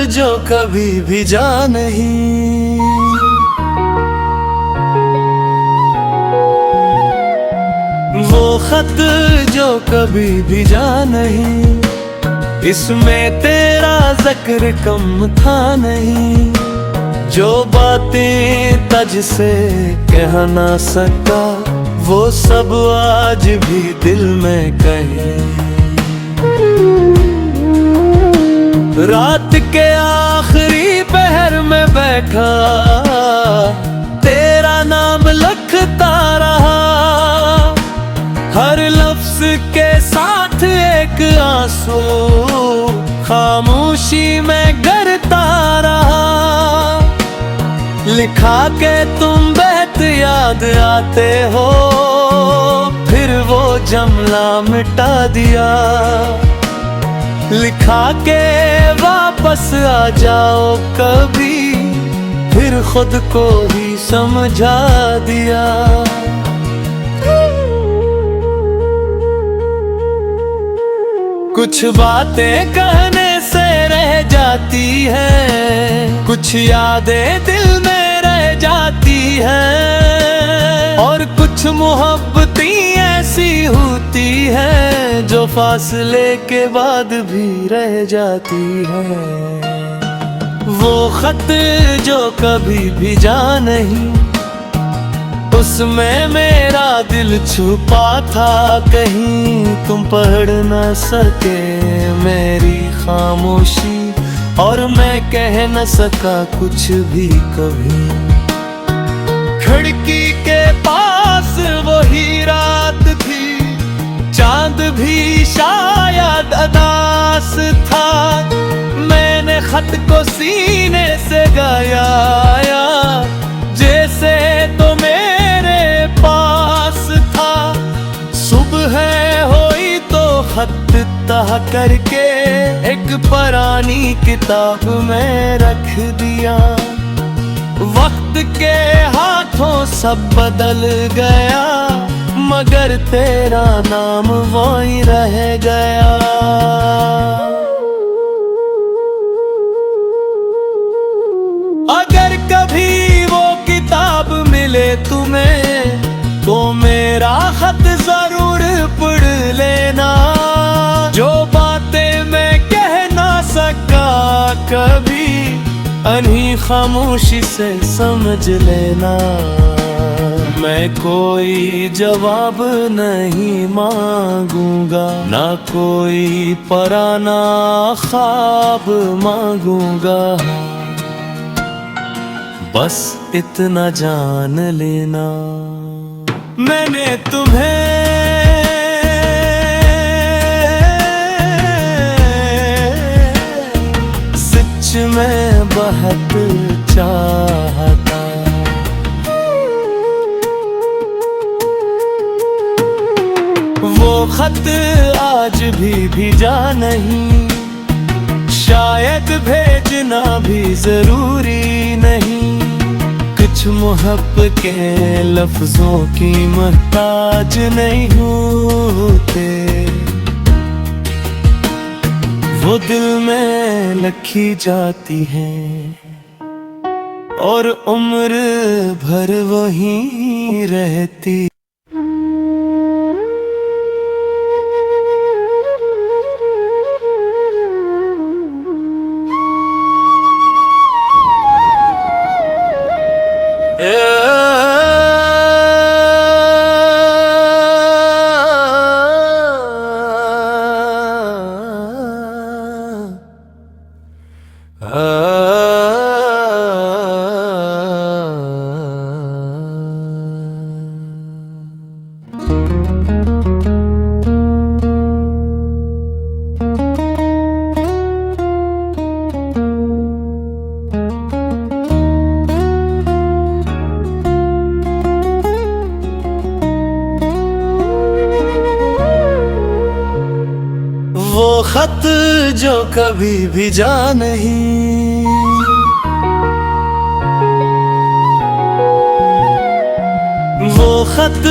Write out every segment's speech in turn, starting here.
जो कभी भी जा नहीं। वो खत जो कभी भी जा नहीं, इसमें तेरा जिक्र कम था नहीं। जो बातें तुझसे कह ना सका, वो सब आज भी दिल में कहीं। रात के आखिरी पहर में बैठा तेरा नाम लिखता रहा, हर लफ्ज के साथ एक आंसू खामोशी में गिरता रहा। लिखा के तुम बहत याद आते हो, फिर वो जमला मिटा दिया। लिखा के वापस आ जाओ कभी, फिर खुद को ही समझा दिया। कुछ बातें कहने से रह जाती हैं, कुछ यादें दिल में रह जाती हैं, और कुछ मोहब्बतें ऐसी होती हैं जो फासले के बाद भी रह जाती हैं। वो खत जो कभी भी जा नहीं, उसमें मेरा दिल छुपा था कहीं। तुम पढ़ न सके मेरी खामोशी, और मैं कह न सका कुछ भी कभी। खिड़की के पास वही रात थी, चांद भी शायद अदास था। मैंने खत को सीने से गाया, जैसे तो मेरे पास था। सुबह हुई तो खत तह करके एक पुरानी किताब में रख दिया। वक्त के हाथों सब बदल गया, मगर तेरा नाम वही रह गया। अगर कभी वो किताब मिले तुम्हें, तो मेरा खत जरूर पढ़ लेना। जो बातें मैं कह ना सका कभी, अनही खामोशी से समझ लेना। मैं कोई जवाब नहीं मांगूंगा, ना कोई पराना ख्वाब मांगूंगा। बस इतना जान लेना, मैंने तुम्हें सच में बहुत चाहता। वो खत आज भी भेजा नहीं, शायद भेजना भी जरूरी नहीं। कुछ मोहब्बत के लफ्जों की मोहताज नहीं होते, वो दिल में लिखी जाती हैं और उम्र भर वहीं रहती। वो खत जो कभी भी जा नहीं, वो खत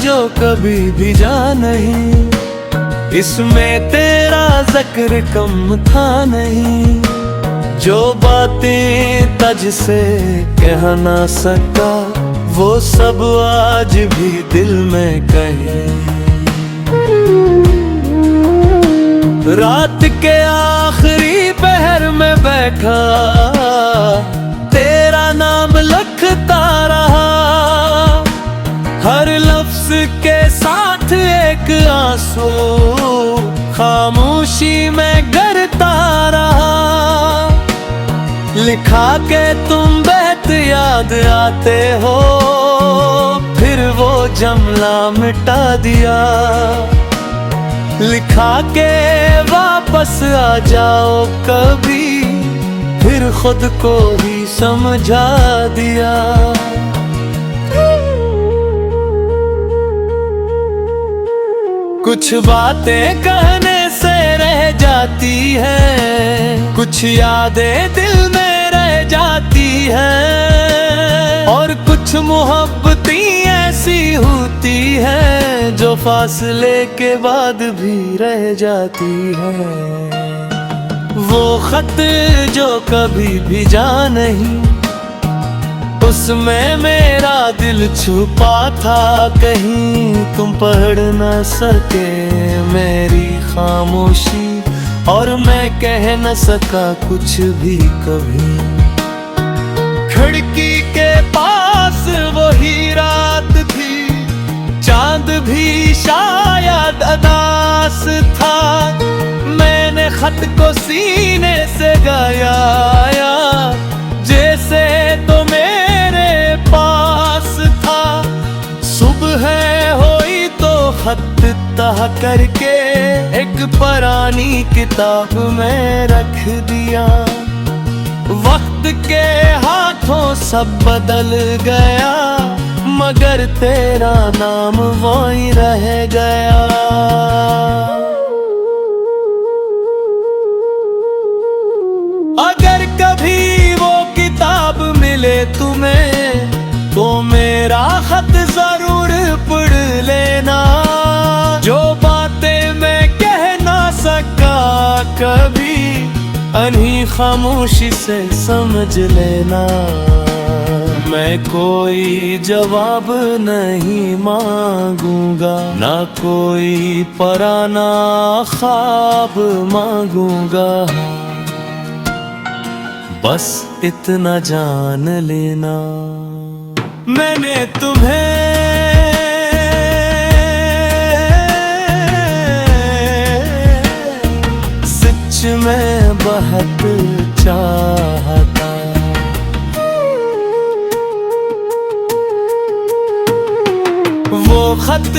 जो कभी भी जा नहीं, इसमें तेरा जिक्र कम था नहीं। जो बातें तुझसे कह ना सका वो सब आज भी दिल में कहीं। रात के आखिरी पहर में बैठा तेरा नाम लिखता रहा, हर लफ्ज के साथ एक आंसू खामोशी में गिरता रहा। लिखा के तुम बहत याद आते हो, फिर वो जमला मिटा दिया। लिखा के वापस आ जाओ कभी, फिर खुद को ही समझा दिया। कुछ बातें कहने से रह जाती है, कुछ यादें दिल में रह जाती है, और कुछ मोहब्बतें ऐसी होती है जो फासले के बाद भी रह जाती है। वो खत जो कभी भिजा नहीं, उसमें मेरा दिल छुपा था कहीं, तुम पढ़ न सके मेरी खामोशी, और मैं कह न सका कुछ भी कभी। खिड़की के पास वही रात थी, चांद भी शायद अदास था। मैंने खत को सीने से गाया जैसे तो मेरे पास था। सुबह हुई तो खत तह करके एक पुरानी किताब में रख दिया। वक्त के हाथों सब बदल गया, मगर तेरा नाम वही रह गया। अगर कभी वो किताब मिले तुम्हें तो मेरा खत जरूर पढ़ लेना। जो बातें मैं कह ना सका कभी, अनही खामोशी से समझ लेना। मैं कोई जवाब नहीं मांगूंगा, ना कोई पराना ख्वाब मांगूंगा, बस इतना जान लेना मैंने तुम्हें सच में बहुत चाहता। वो खत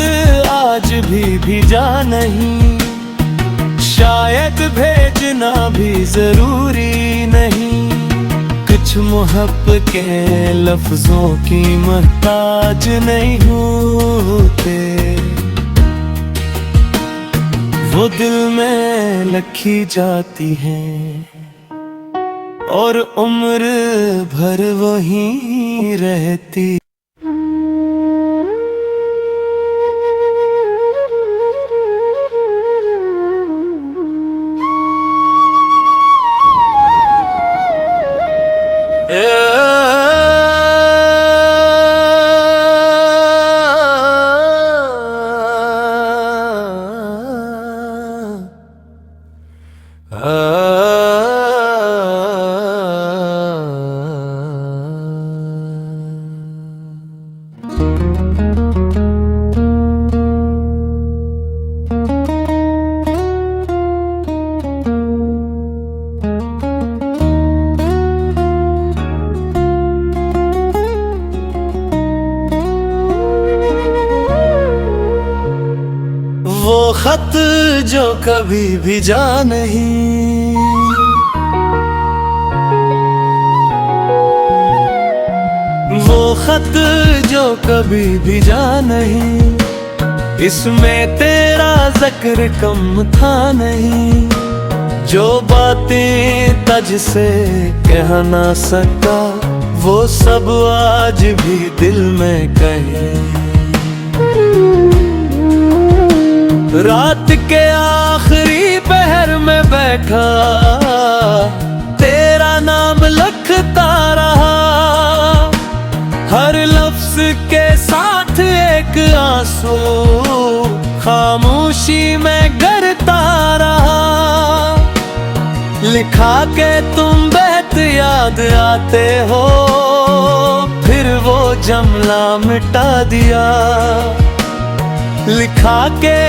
आज भी भेजा नहीं, शायद भेजना भी जरूरी नहीं। कुछ मोहब्बत के लफ्जों की मोहताज नहीं होते, वो दिल में लिखी जाती हैं और उम्र भर वहीं रहती। वो खत जो कभी भेजा नहीं, वो खत जो कभी भेजा नहीं, इसमें तेरा जिक्र कम था नहीं। जो बातें तुझसे कह ना सका वो सब आज भी दिल में कहीं। रात के आखिरी पहर में बैठा तेरा लिखता रहा, हर लफ्ज के साथ एक आंसू खामोशी में गरता रहा। लिखा के तुम बहत याद आते हो, फिर वो जमला मिटा दिया। लिखा के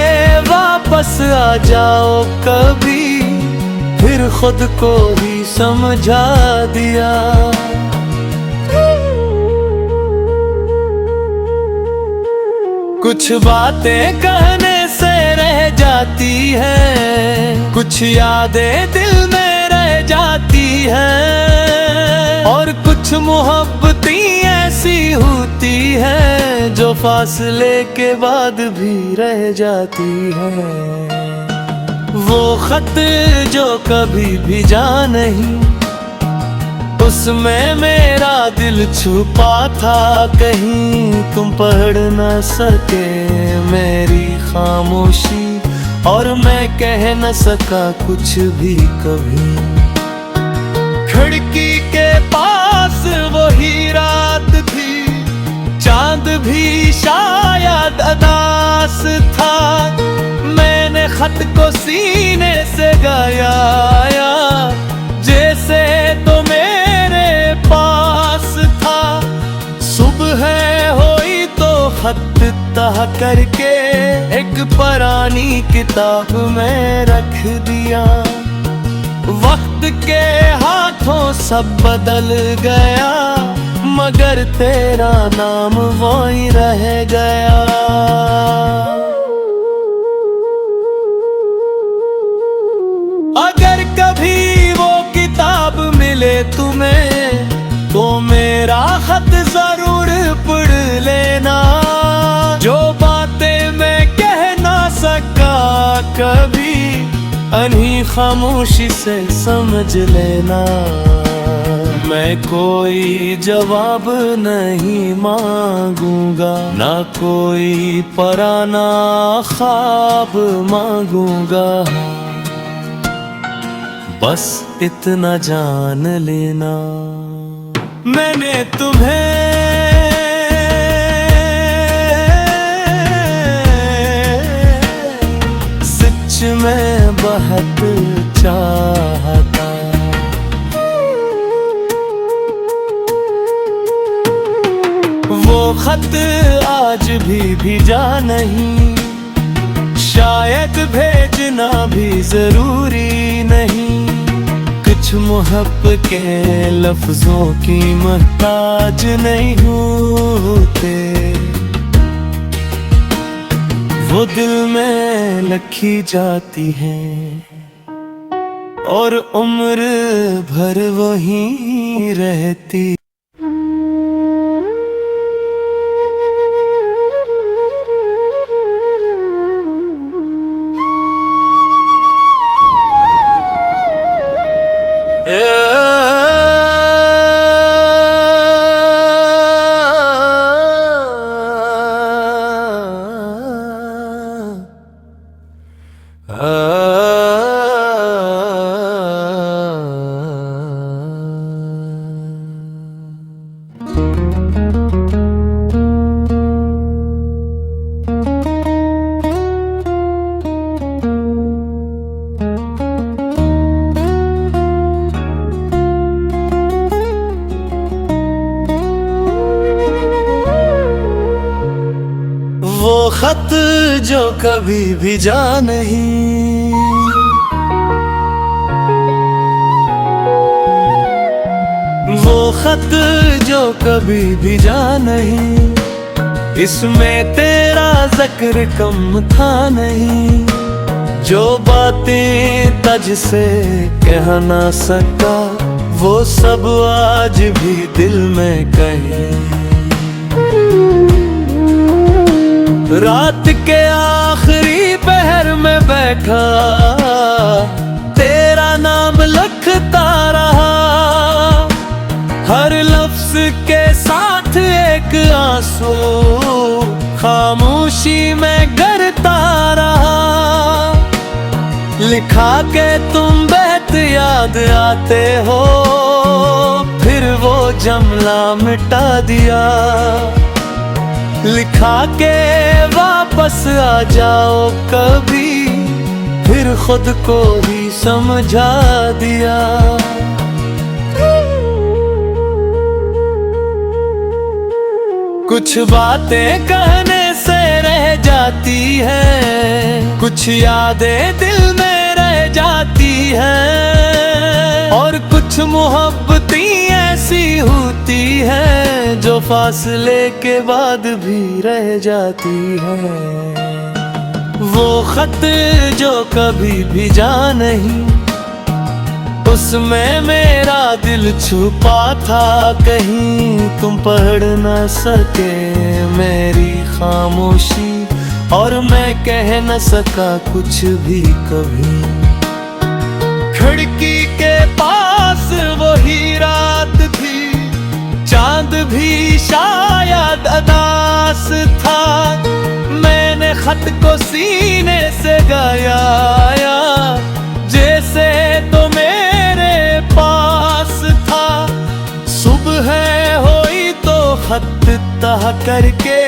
वापस आ जाओ कभी, फिर खुद को ही समझा दिया। कुछ बातें कहने से रह जाती है, कुछ यादें दिल में रह जाती है, और कुछ मोहब्बतें ऐसी होती है जो फासले के बाद भी रह जाती है। वो खत जो कभी भिजा नहीं, उसमें मेरा दिल छुपा था, कहीं तुम पढ़ न सके मेरी खामोशी, और मैं कह न सका कुछ भी कभी। खिड़की के पास वही रात थी, चांद भी शायद अदास था। मैंने खत को सीने से गाया, जैसे तो मेरे पास था। सुबह हुई तो खत तह करके एक पुरानी किताब में रख दिया। वक्त के हाथों सब बदल गया, मगर तेरा नाम वही रह गया। अगर कभी वो किताब मिले तुम्हें, तो मेरा खत जरूर पढ़ लेना। जो बातें मैं कह ना सका कभी, अनही खामोशी से समझ लेना। मैं कोई जवाब नहीं मांगूंगा, ना कोई पराना ख्वाब मांगूंगा। बस इतना जान लेना, मैंने तुम्हें सच में बहुत चाहता। वो खत आज भी भिजा नहीं, शायद भेजना भी जरूरी नहीं। कुछ मोहब्बत के लफ्जों की मोहताज नहीं होते, वो दिल में लिखी जाती हैं और उम्र भर वहीं रहती। वो खत जो कभी भिजा नहीं, वो खत जो कभी भिजा नहीं, इसमें तेरा जिक्र कम था नहीं। जो बातें तुझ से कह ना सका, वो सब आज भी दिल में कहीं। रात के आखिरी पहर में बैठा, तेरा नाम लिखता रहा, हर लफ्ज के साथ एक आंसू खामोशी में गरता रहा। लिखा के तुम बहत याद आते हो, फिर वो जमला मिटा दिया। लिखा के वापस आ जाओ कभी, फिर खुद को ही समझा दिया। कुछ बातें कहने से रह जाती है, कुछ यादें दिल में रह जाती है, और कुछ मोहब्बतें ऐसी होती है जो फासले के बाद भी रह जाती है। वो खत जो कभी भेजा नहीं, उसमें मेरा दिल छुपा था कहीं, तुम पढ़ न सके मेरी खामोशी, और मैं कह न सका कुछ भी कभी। खिड़की के पास वही रात थी, चांद भी शायद अदास था। मैंने खत को सीने से गाया, जैसे तो मेरे पास था। सुबह हुई तो खत तह करके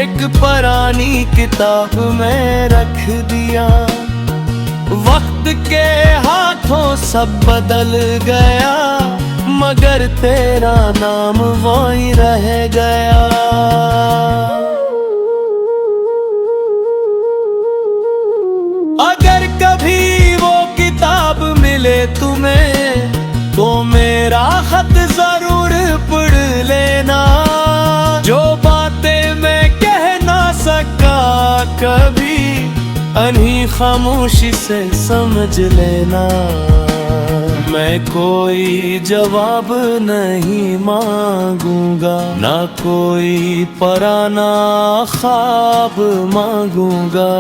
एक पुरानी किताब में रख दिया। वक्त के हाथों सब बदल गया, मगर तेरा नाम वही रह गया। अगर कभी वो किताब मिले तुम्हें, तो मेरा खत जरूर पढ़ लेना। जो बातें मैं कह ना सका कभी, अनही खामोशी से समझ लेना। मैं कोई जवाब नहीं मांगूंगा, ना कोई पराना ख्वाब मांगूंगा।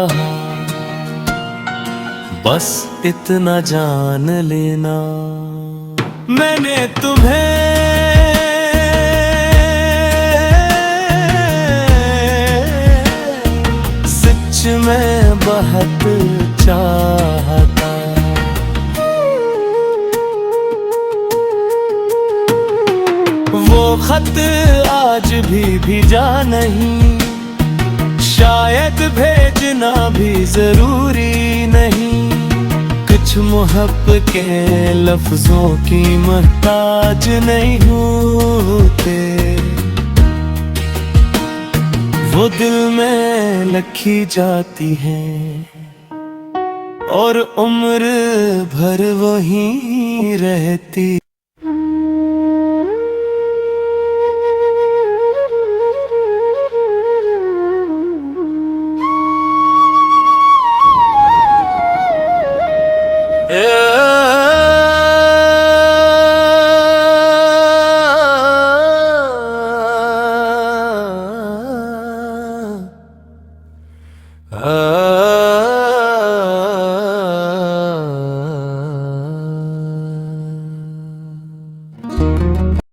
बस इतना जान लेना, मैंने तुम्हें सच में बहुत चाहता। वो खत आज भी भेजा नहीं, शायद भेजना भी जरूरी नहीं। कुछ मोहब्बत के लफ्जों की मोहताज नहीं होते, वो दिल में लिखी जाती हैं और उम्र भर वहीं रहती।